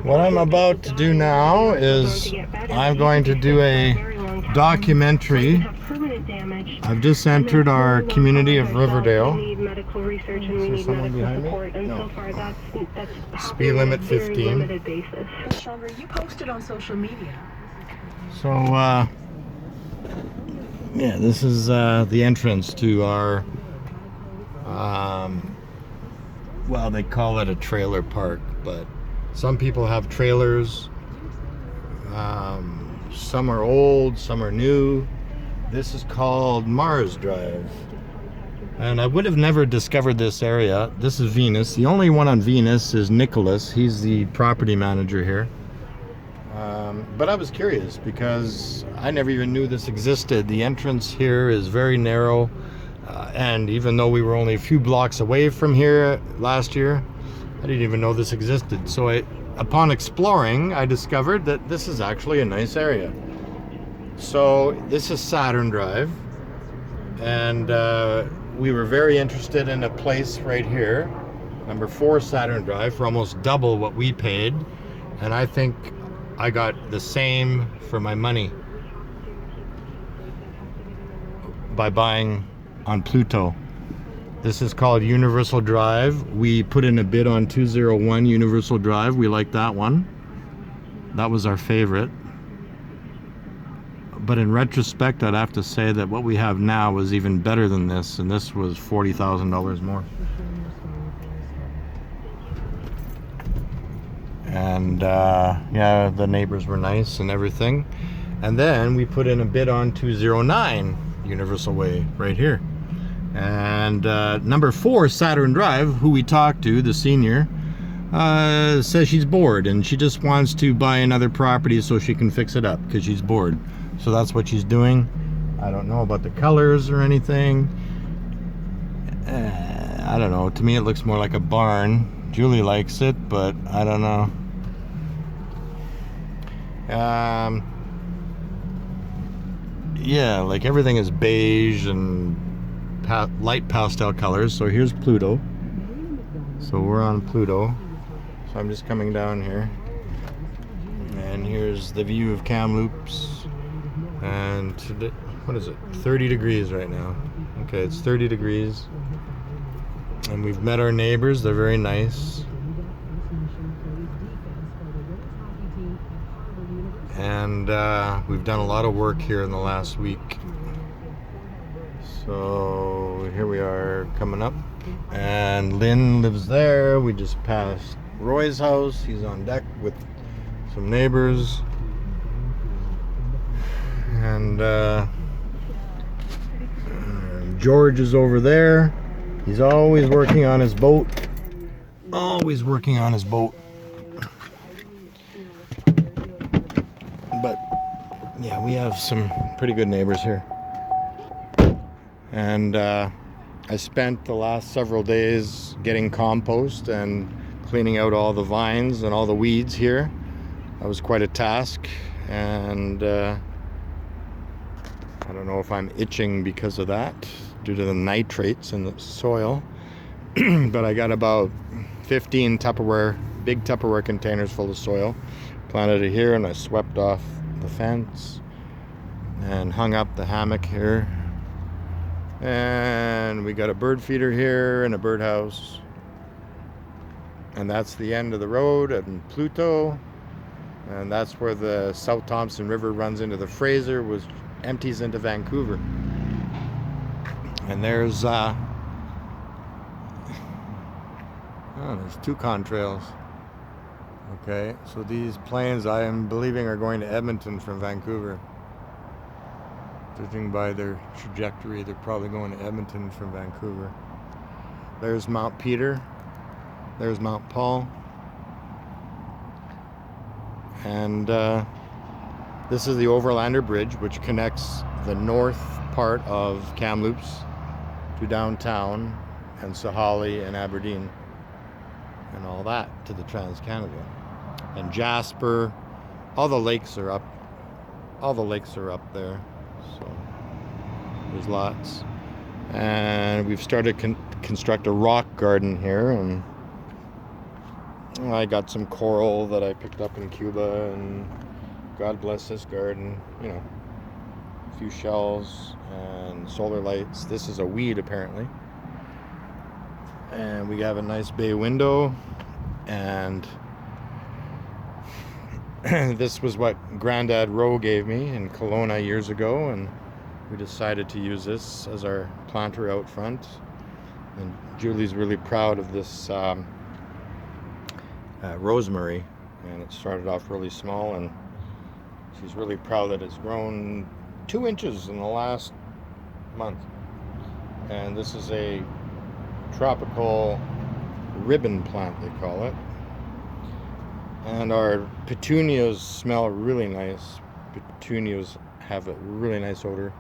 What I'm about to do now is I'm going to do a documentary. I've just entered our community of Riverdale. Is there someone behind me? No. Speed limit 15. You posted on social media. So, yeah, this is the entrance to our, well, they call it a trailer park, but some people have trailers. Some are old, some are new. This is called Mars Drive. And I would have never discovered this area. This is Venus. The only one on Venus is Nicholas. He's the property manager here. But I was curious because I never even knew this existed. The entrance here is very narrow. And even though we were only a few blocks away from here last year, I didn't even know this existed. So upon exploring, I discovered that this is actually a nice area. So this is Saturn Drive. And we were very interested in a place right here, number 4 Saturn Drive, for almost double what we paid. And I think I got the same for my money by buying on Pluto. This is called Universal Drive. We put in a bid on 201 Universal Drive. We liked that one. That was our favorite. But in retrospect, I'd have to say that what we have now is even better than this, and this was $40,000 more. And yeah, the neighbors were nice and everything. And then we put in a bid on 209 Universal Way right here. And number 4 Saturn Drive, who we talked to, the senior, says she's bored and she just wants to buy another property so she can fix it up because she's bored. So that's what she's doing. I don't know about the colors or anything. I don't know. To me, it looks more like a barn. Julie likes it, but I don't know. Yeah, like everything is beige and light pastel colors. So here's Pluto. So we're on Pluto. So I'm just coming down here. And here's the view of Kamloops. And today, what is it? 30 degrees right now. Okay, it's 30 degrees. And we've met our neighbors. They're very nice. And we've done a lot of work here in the last week. So here we are coming up. And Lynn lives there. We just passed Roy's house. He's on deck with some neighbors. And George is over there. He's always working on his boat. Always working on his boat. But yeah, we have some pretty good neighbors here. And I spent the last several days getting compost and cleaning out all the vines and all the weeds here. That was quite a task. And I don't know if I'm itching because of that, due to the nitrates in the soil. But I got about 15 big Tupperware containers full of soil. Planted it here, and I swept off the fence and hung up the hammock here. And we got a bird feeder here and a birdhouse. And that's the end of the road at Pluto. And that's where the South Thompson River runs into the Fraser, which empties into Vancouver. And there's there's 2 contrails. Okay, so these planes I am believing are going to Edmonton from Vancouver. Judging by their trajectory, they're probably going to Edmonton from Vancouver. There's Mount Peter. There's Mount Paul. And this is the Overlander Bridge, which connects the north part of Kamloops to downtown and Sahalee and Aberdeen and all that to the Trans-Canada. And Jasper, all the lakes are up. All the lakes are up there. So there's lots. And we've started construct a rock garden here, and I got some coral that I picked up in Cuba, and God bless this garden, you know, a few shells and solar lights. This is a weed apparently. And we have a nice bay window, and this was what Granddad Rowe gave me in Kelowna years ago, and we decided to use this as our planter out front. And Julie's really proud of this rosemary, and it started off really small, and she's really proud that it's grown 2 inches in the last month. And this is a tropical ribbon plant, they call it. And our petunias smell really nice. Petunias have a really nice odor.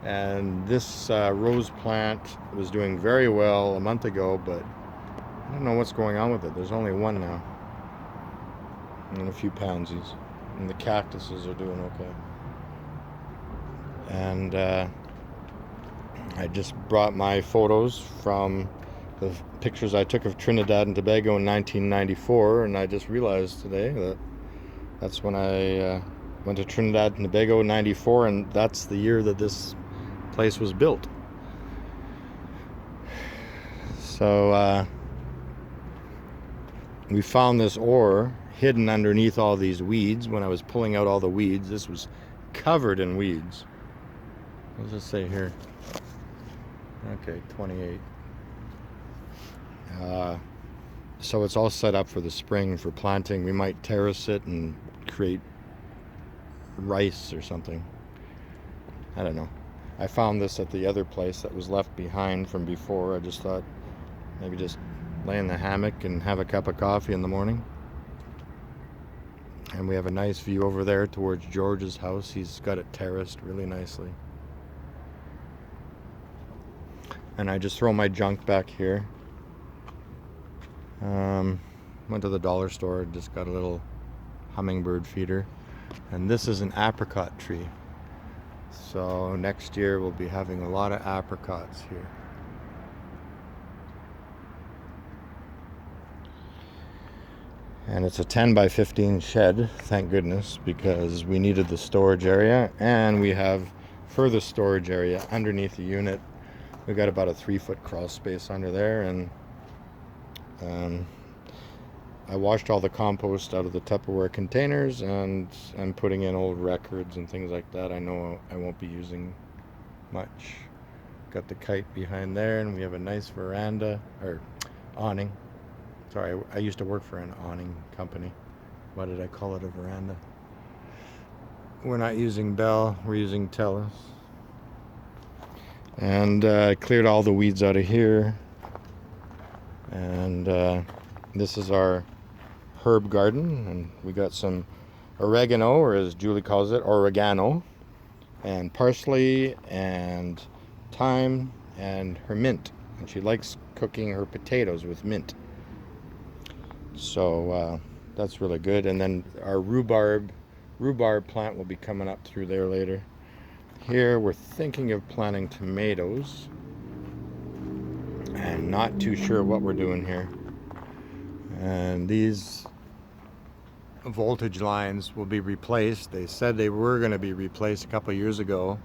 And this rose plant was doing very well a month ago, but I don't know what's going on with it. There's only one now, and a few pansies, and the cactuses are doing okay. And I just brought my photos from the pictures I took of Trinidad and Tobago in 1994, and I just realized today that that's when I went to Trinidad and Tobago in 94, and that's the year that this place was built. So we found this ore hidden underneath all these weeds. When I was pulling out all the weeds, this was covered in weeds. What does it say here? Okay, 28. So it's all set up for the spring for planting. We might terrace it and create rice or something. I don't know. I found this at the other place that was left behind from before. I just thought maybe just lay in the hammock and have a cup of coffee in the morning. And we have a nice view over there towards George's house. He's got it terraced really nicely. And I just throw my junk back here. Went to the dollar store, just got a little hummingbird feeder. And this is an apricot tree. So next year we'll be having a lot of apricots here. And it's a 10 by 15 shed, thank goodness, because we needed the storage area, and we have further storage area underneath the unit. We've got about a 3-foot crawl space under there, and I washed all the compost out of the Tupperware containers, and I'm putting in old records and things like that I know I won't be using much. Got the kite behind there, and we have a nice veranda, or awning. Sorry, I used to work for an awning company. Why did I call it a veranda? We're not using Bell, we're using Telus. And I cleared all the weeds out of here. And this is our herb garden, and we got some oregano, or as Julie calls it, oregano, and parsley, and thyme, and her mint. And she likes cooking her potatoes with mint. So that's really good. And then our rhubarb plant will be coming up through there later. Here we're thinking of planting tomatoes, and not too sure what we're doing here. And these voltage lines will be replaced. They said they were going to be replaced a couple of years ago,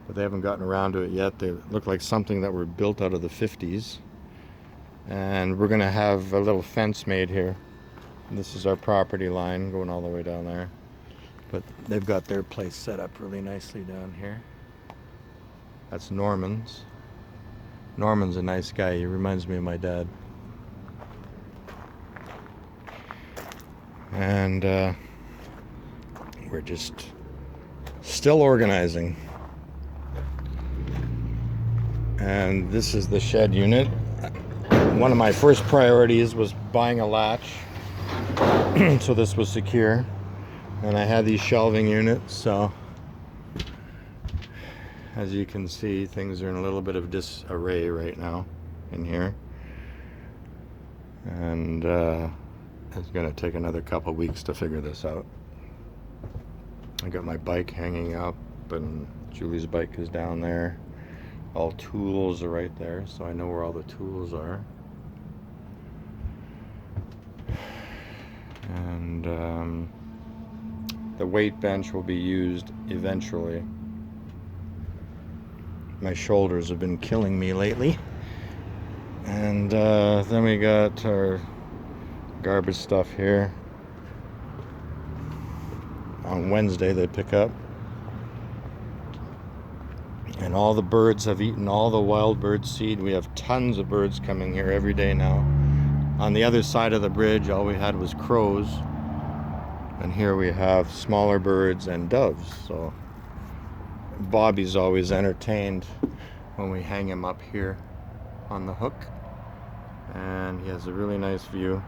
but they haven't gotten around to it yet. They look like something that were built out of the 50s. And we're going to have a little fence made here. This is our property line going all the way down there. But they've got their place set up really nicely down here. That's Norman's. Norman's a nice guy. He reminds me of my dad. And we're just still organizing. And this is the shed unit. One of my first priorities was buying a latch so this was secure, and I had these shelving units, so as you can see, things are in a little bit of disarray right now in here, and it's going to take another couple weeks to figure this out. I got my bike hanging up, and Julie's bike is down there. All tools are right there, so I know where all the tools are. And the weight bench will be used eventually. My shoulders have been killing me lately. And then we got our garbage stuff here. On Wednesday they pick up. And all the birds have eaten all the wild bird seed. We have tons of birds coming here every day now. On the other side of the bridge, all we had was crows. And here we have smaller birds and doves. So Bobby's always entertained when we hang him up here on the hook. And he has a really nice view.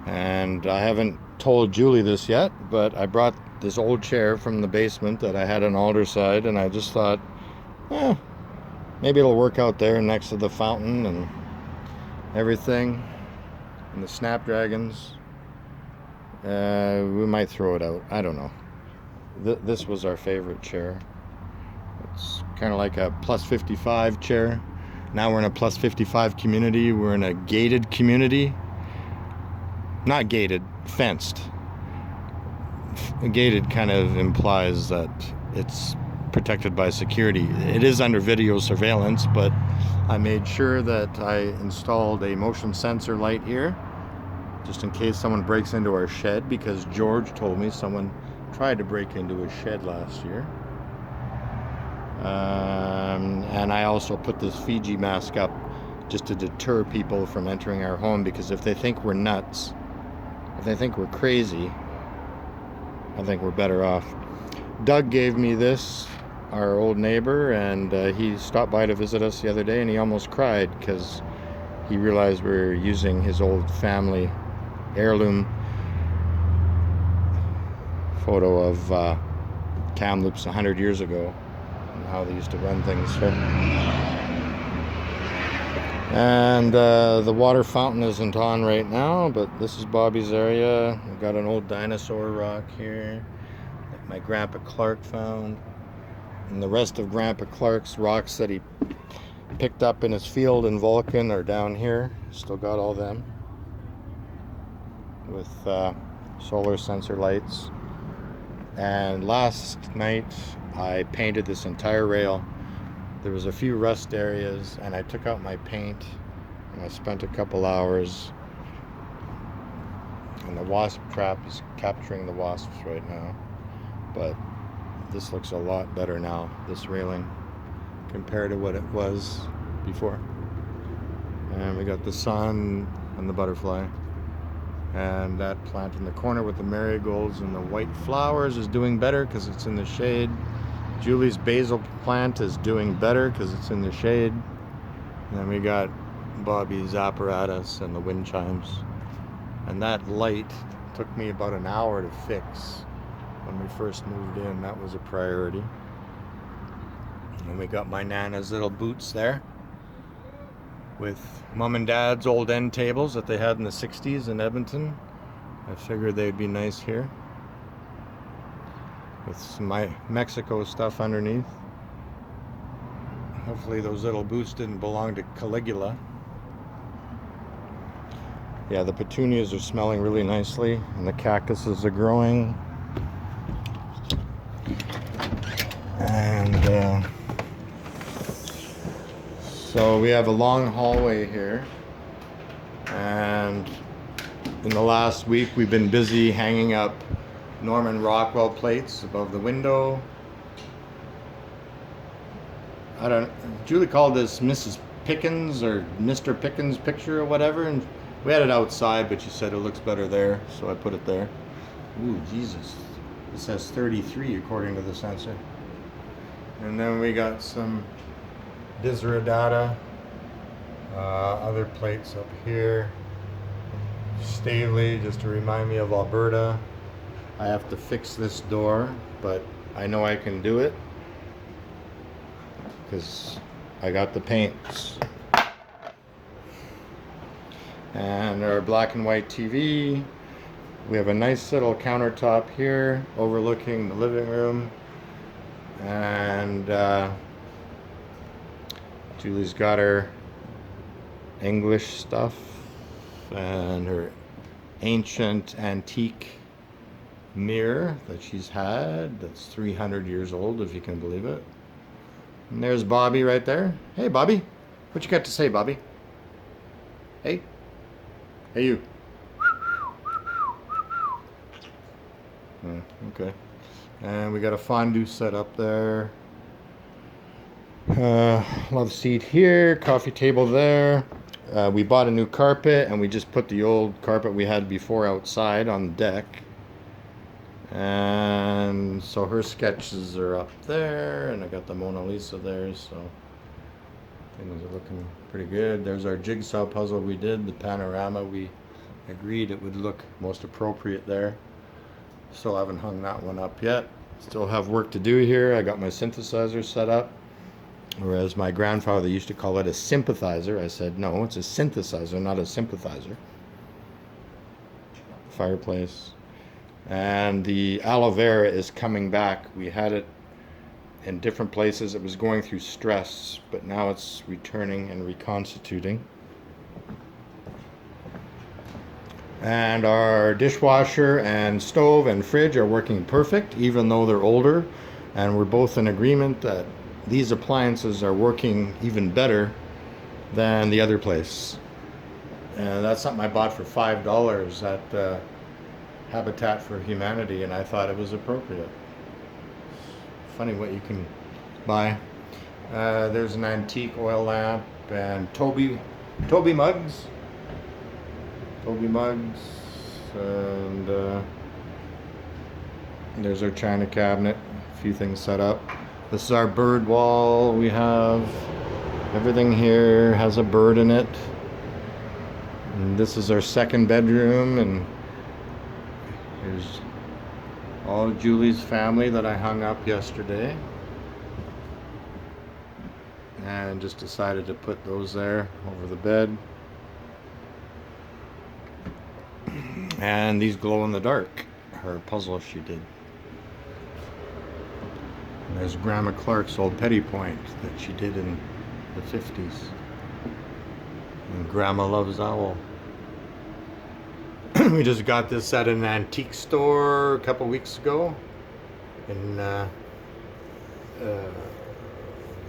And I haven't told Julie this yet, but I brought this old chair from the basement that I had on Alderside, and I just thought, maybe it'll work out there next to the fountain and everything, and the snapdragons. We might throw it out. I don't know. This was our favorite chair. It's kind of like a plus 55 chair. Now we're in a plus 55 community. We're in a gated community. Not gated, fenced. Gated kind of implies that it's protected by security. It is under video surveillance, but I made sure that I installed a motion sensor light here, just in case someone breaks into our shed, because George told me someone tried to break into his shed last year. And I also put this Fiji mask up just to deter people from entering our home, because if they think we're nuts, if they think we're crazy, I think we're better off. Doug gave me this, our old neighbor, and he stopped by to visit us the other day, and he almost cried because he realized we were using his old family heirloom photo of Kamloops 100 years ago and how they used to run things here. And the water fountain isn't on right now, but this is Bobby's area. We've got an old dinosaur rock here that my Grandpa Clark found. And the rest of Grandpa Clark's rocks that he picked up in his field in Vulcan are down here. Still got all them. With solar sensor lights. And last night I painted this entire rail. There was a few rust areas, and I took out my paint, and I spent a couple hours, and the wasp trap is capturing the wasps right now, but this looks a lot better now, this railing, compared to what it was before. And we got the sun and the butterfly, and that plant in the corner with the marigolds and the white flowers is doing better because it's in the shade. Julie's basil plant is doing better because it's in the shade. And then we got Bobby's apparatus and the wind chimes. And that light took me about an hour to fix when we first moved in. That was a priority. And we got my Nana's little boots there with Mom and Dad's old end tables that they had in the 60s in Edmonton. I figured they'd be nice here, with some my Mexico stuff underneath. Hopefully those little boots didn't belong to Caligula. Yeah, the petunias are smelling really nicely, and the cactuses are growing. And so we have a long hallway here, and in the last week we've been busy hanging up Norman Rockwell plates above the window. Julie called this Mrs. Pickens or Mr. Pickens picture or whatever, and we had it outside, but she said it looks better there, so I put it there. Ooh, Jesus. It says 33 according to the sensor. And then we got some Desiderata, other plates up here. Stavely, just to remind me of Alberta. I have to fix this door, but I know I can do it because I got the paints. And our black and white TV. We have a nice little countertop here overlooking the living room. And Julie's got her English stuff and her ancient antique mirror that she's had that's 300 years old, if you can believe it. And there's Bobby right there. Hey, Bobby. What you got to say, Bobby? Hey. Hey, you. Okay. And we got a fondue set up there. Love seat here. Coffee table there. We bought a new carpet and we just put the old carpet we had before outside on the deck. And so her sketches are up there, and I got the Mona Lisa there, so things are looking pretty good. There's our jigsaw puzzle we did, the panorama. We agreed it would look most appropriate there. Still haven't hung that one up yet. Still have work to do here. I got my synthesizer set up, whereas my grandfather used to call it a sympathizer. I said, no, it's a synthesizer, not a sympathizer. Fireplace. And the aloe vera is coming back. We had it in different places. It was going through stress, but now it's returning and reconstituting. And our dishwasher and stove and fridge are working perfect, even though they're older. And we're both in agreement that these appliances are working even better than the other place. And that's something I bought for $5 at Habitat for Humanity, and I thought it was appropriate. Funny what you can buy. There's an antique oil lamp and Toby mugs. Toby mugs, and there's our china cabinet. A few things set up. This is our bird wall. We have everything here has a bird in it. And this is our second bedroom, and here's all of Julie's family that I hung up yesterday. And just decided to put those there over the bed. And these glow in the dark, her puzzle she did. And there's Grandma Clark's old petty point that she did in the 50s. And Grandma loves owl. We just got this at an antique store a couple weeks ago in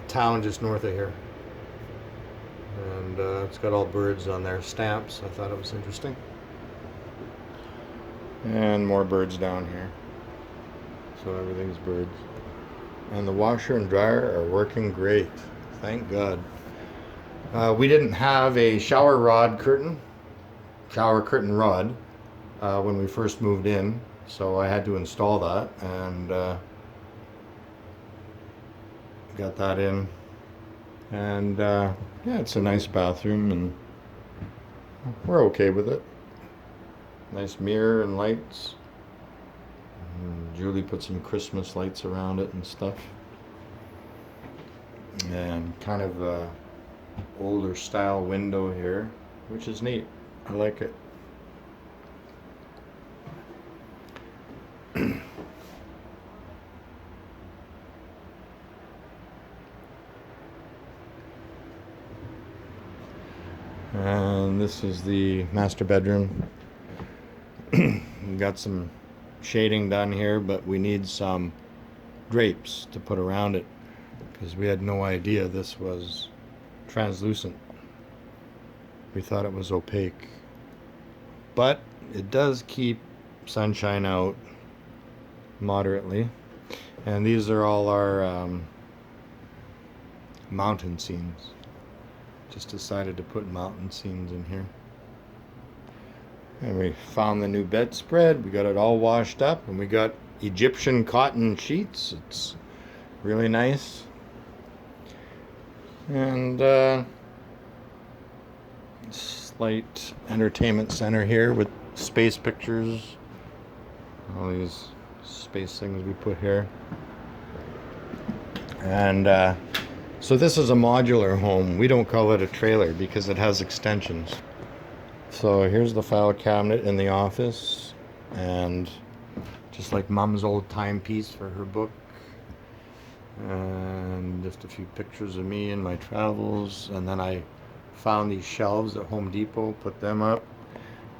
town just north of here. And it's got all birds on there, stamps. I thought it was interesting. And more birds down here. So everything's birds. And the washer and dryer are working great. Thank God. We didn't have a shower curtain rod when we first moved in. So I had to install that and got that in. And yeah, it's a nice bathroom and we're okay with it. Nice mirror and lights. And Julie put some Christmas lights around it and stuff. And kind of a older style window here, which is neat. I like it. And this is the master bedroom. We got some shading done here, but we need some drapes to put around it because we had no idea this was translucent. We thought it was opaque, but it does keep sunshine out moderately. And these are all our mountain scenes. Just decided to put mountain scenes in here. And we found the new bedspread. We got it all washed up, and we got Egyptian cotton sheets. It's really nice. And slight entertainment center here with space pictures. All these space things we put here. And so this is a modular home. We don't call it a trailer because it has extensions. So here's the file cabinet in the office, and just like Mom's old timepiece for her book, and just a few pictures of me and my travels. And then I found these shelves at Home Depot, put them up,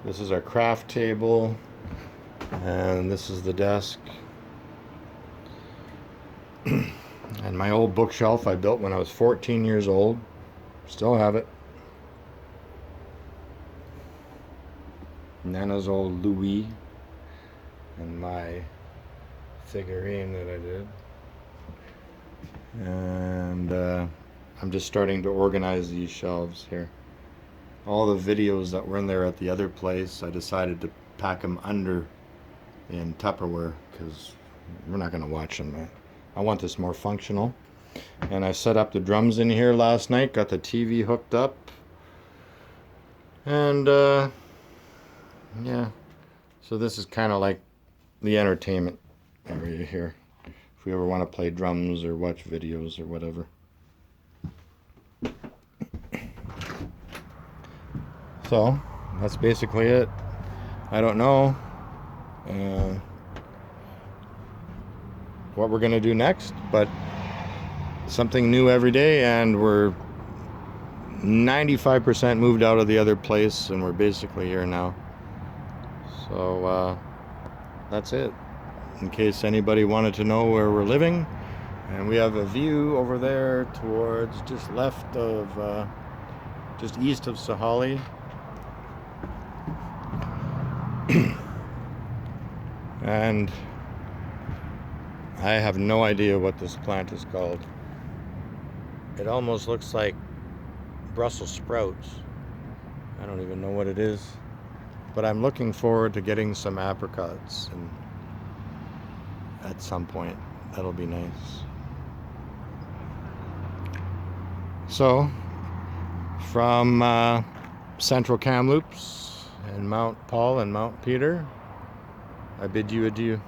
This is our craft table, and this is the desk. And my old bookshelf I built when I was 14 years old. Still have it. Nana's old Louis, and my figurine that I did. And I'm just starting to organize these shelves here. All the videos that were in there at the other place, I decided to pack them under in Tupperware because we're not going to watch them. I want this more functional. And I set up the drums in here last night, got the TV hooked up. And yeah, so this is kind of like the entertainment area here, if we ever want to play drums or watch videos or whatever. So that's basically it. I don't know what we're gonna do next, but something new every day, and we're 95% moved out of the other place, and we're basically here now. So that's it. In case anybody wanted to know where we're living, and we have a view over there towards just left of, just east of Sahali. And I have no idea what this plant is called. It almost looks like Brussels sprouts. I don't even know what it is. But I'm looking forward to getting some apricots, and at some point that'll be nice. So from central Kamloops and Mount Paul and Mount Peter, I bid you adieu.